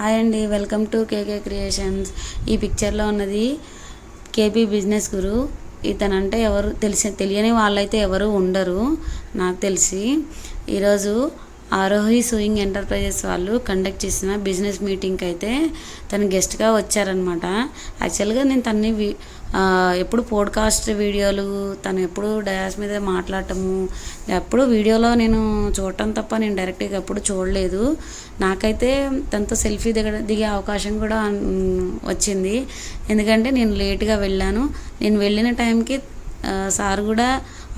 Hi అండి, welcome to KK creations. ఈ పిక్చర్లో ఉన్నది కేపీ బిజినెస్ గురు. ఇతనంటే ఎవరు తెలియని వాళ్ళైతే ఎవరు ఉండరు నాకు తెలిసి. ఈరోజు ఆరోహి సూయింగ్ ఎంటర్ప్రైజెస్ వాళ్ళు కండక్ట్ చేసిన బిజినెస్ మీటింగ్కి అయితే తను గెస్ట్గా వచ్చారనమాట. యాక్చువల్గా నేను తన్ని ఎప్పుడు పోడ్కాస్ట్ వీడియోలు, తను ఎప్పుడు డయాస్ మీద మాట్లాడటము, ఎప్పుడు వీడియోలో నేను చూడటం తప్ప నేను డైరెక్ట్గా ఎప్పుడు చూడలేదు. నాకైతే తనతో సెల్ఫీ దిగే అవకాశం కూడా వచ్చింది. ఎందుకంటే నేను లేట్గా వెళ్ళాను. నేను వెళ్ళిన టైంకి సార్ కూడా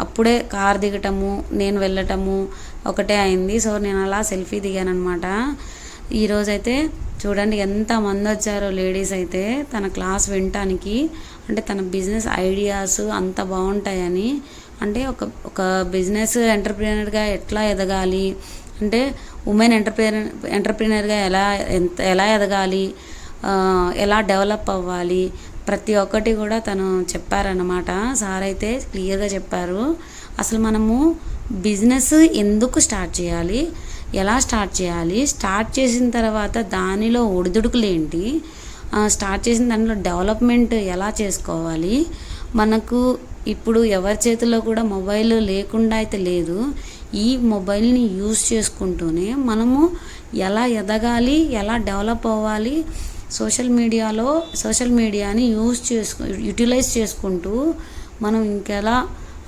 అప్పుడే కార్ దిగటము, నేను వెళ్ళటము ఒకటే అయింది. సో నేను అలా సెల్ఫీ దిగాను అనమాట. ఈరోజైతే చూడండి ఎంతమంది వచ్చారో లేడీస్ అయితే తన క్లాస్ వినటానికి. అంటే తన బిజినెస్ ఐడియాస్ అంత బాగుంటాయని, అంటే ఒక బిజినెస్ ఎంటర్ప్రీనర్గా ఎట్లా ఎదగాలి, అంటే ఉమెన్ ఎంటర్ప్రీనర్గా ఎలా ఎదగాలి, ఎలా డెవలప్ అవ్వాలి, ప్రతి ఒక్కటి కూడా తను చెప్పారన్నమాట. సార్ అయితే క్లియర్గా చెప్పారు. అసలు మనము బిజినెస్ ఎందుకు స్టార్ట్ చేయాలి, ఎలా స్టార్ట్ చేయాలి, స్టార్ట్ చేసిన తర్వాత దానిలో ఒడిదుడుకులు ఏంటి, స్టార్ట్ చేసిన దానిలో డెవలప్మెంట్ ఎలా చేసుకోవాలి. మనకు ఇప్పుడు ఎవరి చేతిలో కూడా మొబైల్ లేకుండా అయితే లేదు. ఈ మొబైల్ని యూజ్ చేసుకుంటూనే మనము ఎలా ఎదగాలి, ఎలా డెవలప్ అవ్వాలి, సోషల్ మీడియాని యూటిలైజ్ చేసుకుంటూ మనం ఇంకెలా,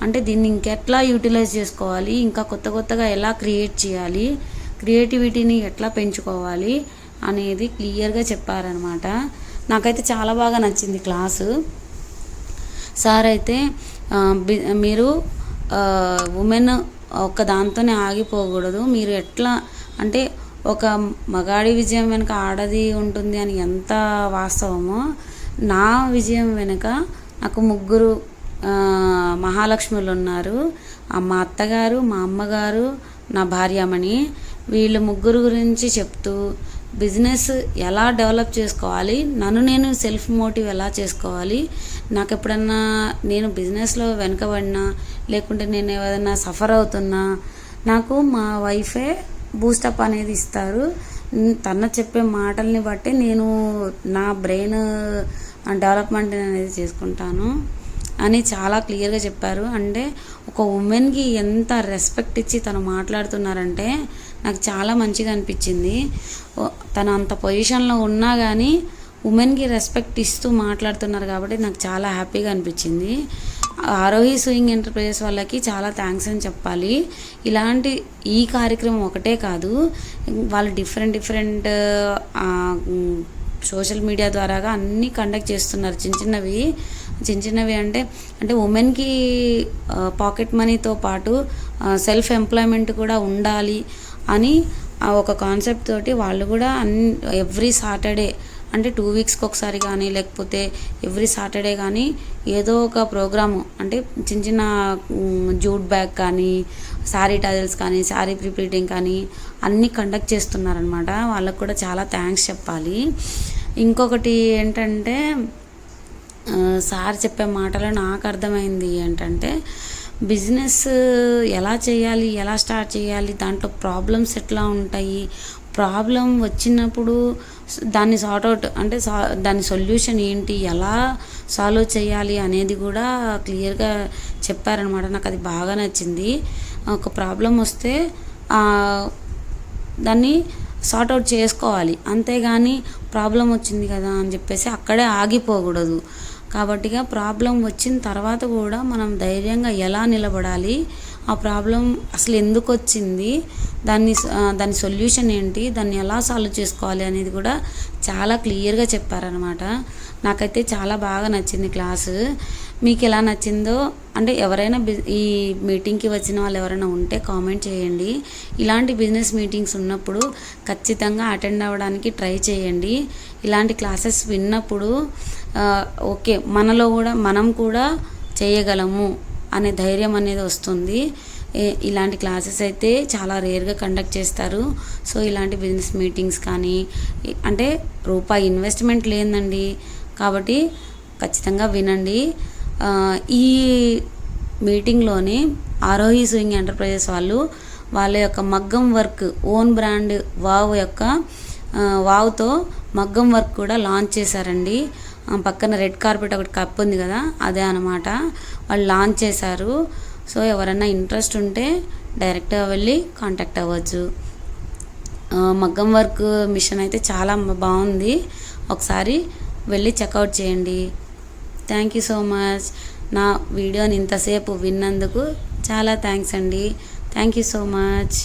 అంటే దీన్ని ఇంకెట్లా యూటిలైజ్ చేసుకోవాలి, ఇంకా కొత్తగా ఎలా క్రియేట్ చేయాలి, క్రియేటివిటీని ఎట్లా పెంచుకోవాలి అనేది క్లియర్గా చెప్పారనమాట. నాకైతే చాలా బాగా నచ్చింది క్లాసు. సార్ అయితే మీరు ఉమెన్ ఒక దాంతోనే ఆగిపోకూడదు, మీరు ఎట్లా అంటే ఒక మగాడి విజయం వెనుక ఆడది ఉంటుంది అని ఎంత వాస్తవమో, నా విజయం వెనుక నాకు ముగ్గురు మహాలక్ష్ములు ఉన్నారు. మా అత్తగారు, మా అమ్మగారు, నా భార్యమణి. వీళ్ళు ముగ్గురు గురించి చెప్తూ బిజినెస్ ఎలా డెవలప్ చేసుకోవాలి, నన్ను నేను సెల్ఫ్ మోటివ్ ఎలా చేసుకోవాలి, నాకు ఎప్పుడన్నా నేను బిజినెస్లో వెనకబడినా, లేకుంటే నేను ఏదైనా సఫర్ అవుతున్నా, నాకు మా వైఫే బూస్టప్ అనేది ఇస్తారు. తన చెప్పే మాటల్ని బట్టి నేను నా బ్రెయిన్ డెవలప్మెంట్ అనేది చేసుకుంటాను అని చాలా క్లియర్గా చెప్పారు. అంటే ఒక ఉమెన్కి ఎంత రెస్పెక్ట్ ఇచ్చి తను మాట్లాడుతున్నారంటే నాకు చాలా మంచిగా అనిపించింది. తను అంత పొజిషన్లో ఉన్నా కానీ ఉమెన్కి రెస్పెక్ట్ ఇస్తూ మాట్లాడుతున్నారు కాబట్టి నాకు చాలా హ్యాపీగా అనిపించింది. ఆరోహి సూయింగ్ ఎంటర్ప్రైజెస్ వాళ్ళకి చాలా థ్యాంక్స్ అని చెప్పాలి. ఇలాంటి ఈ కార్యక్రమం ఒకటే కాదు, వాళ్ళు డిఫరెంట్ సోషల్ మీడియా ద్వారాగా అన్నీ కండక్ట్ చేస్తున్నారు. చిన్నవి అంటే ఉమెన్కి పాకెట్ మనీతో పాటు సెల్ఫ్ ఎంప్లాయ్మెంట్ కూడా ఉండాలి అని ఒక కాన్సెప్ట్ తోటి వాళ్ళు కూడా ఎవ్రీ సాటర్డే, అంటే 2 వీక్స్కి ఒకసారి కానీ, లేకపోతే ఎవ్రీ సాటర్డే కానీ ఏదో ఒక ప్రోగ్రాము, అంటే చిన్న జూట్ బ్యాగ్ కానీ, శారీ టజల్స్ కానీ, శారీ ప్రిప్రింటింగ్ కానీ అన్నీ కండక్ట్ చేస్తున్నారనమాట. వాళ్ళకు కూడా చాలా థ్యాంక్స్ చెప్పాలి. ఇంకొకటి ఏంటంటే సార్ చెప్పే మాటలో నాకు అర్థమైంది ఏంటంటే, బిజినెస్ ఎలా చేయాలి, ఎలా స్టార్ట్ చేయాలి, దాంట్లో ప్రాబ్లమ్స్ ఎట్లా ఉంటాయి, ప్రాబ్లం వచ్చినప్పుడు దాన్ని సార్ట్అవుట్, అంటే దాని సొల్యూషన్ ఏంటి, ఎలా సాల్వ్ చేయాలి అనేది కూడా క్లియర్గా చెప్పారనమాట. నాకు అది బాగా నచ్చింది. ఒక ప్రాబ్లం వస్తే దాన్ని సార్ట్అవుట్ చేసుకోవాలి, అంతేగాని ప్రాబ్లం వచ్చింది కదా అని చెప్పేసి అక్కడే ఆగిపోకూడదు. కాబట్టిగా ప్రాబ్లం వచ్చిన తర్వాత కూడా మనం ధైర్యంగా ఎలా నిలబడాలి, ఆ ప్రాబ్లం అసలు ఎందుకు వచ్చింది, దాని సొల్యూషన్ ఏంటి, దాన్ని ఎలా సాల్వ్ చేసుకోవాలి అనేది కూడా చాలా క్లియర్గా చెప్పారనమాట. నాకైతే చాలా బాగా నచ్చింది క్లాసు. మీకు ఎలా నచ్చిందో, అంటే ఎవరైనా ఈ మీటింగ్కి వచ్చిన వాళ్ళు ఎవరైనా ఉంటే కామెంట్ చేయండి. ఇలాంటి బిజినెస్ మీటింగ్స్ ఉన్నప్పుడు ఖచ్చితంగా అటెండ్ అవ్వడానికి ట్రై చేయండి. ఇలాంటి క్లాసెస్ విన్నప్పుడు ఓకే, మనం కూడా చేయగలము అనే ధైర్యం అనేది వస్తుంది. ఇలాంటి క్లాసెస్ అయితే చాలా రేర్గా కండక్ట్ చేస్తారు. సో ఇలాంటి బిజినెస్ మీటింగ్స్ కానీ, అంటే రూపాయి ఇన్వెస్ట్మెంట్ లేదండి, కాబట్టి ఖచ్చితంగా వినండి. ఈ మీటింగ్లోని ఆరోహి సూయింగ్ ఎంటర్ప్రైజెస్ వాళ్ళ యొక్క మగ్గం వర్క్ ఓన్ బ్రాండ్ వావ్ యొక్క వావ్తో మగ్గం వర్క్ కూడా లాంచ్ చేశారండి. పక్కన రెడ్ కార్పెట్ ఒకటి కప్ ఉంది కదా, అదే అనమాట వాళ్ళు లాంచ్ చేశారు. సో ఎవరన్నా ఇంట్రెస్ట్ ఉంటే డైరెక్ట్గా వెళ్ళి కాంటాక్ట్ అవ్వచ్చు. మగ్గం వర్క్ మిషన్ అయితే చాలా బాగుంది, ఒకసారి వెళ్ళి చెక్అవుట్ చేయండి. Thank you so much. నా వీడియోని ఇంతసేపు విన్నందుకు చాలా థ్యాంక్స్ అండి. Thank you so much.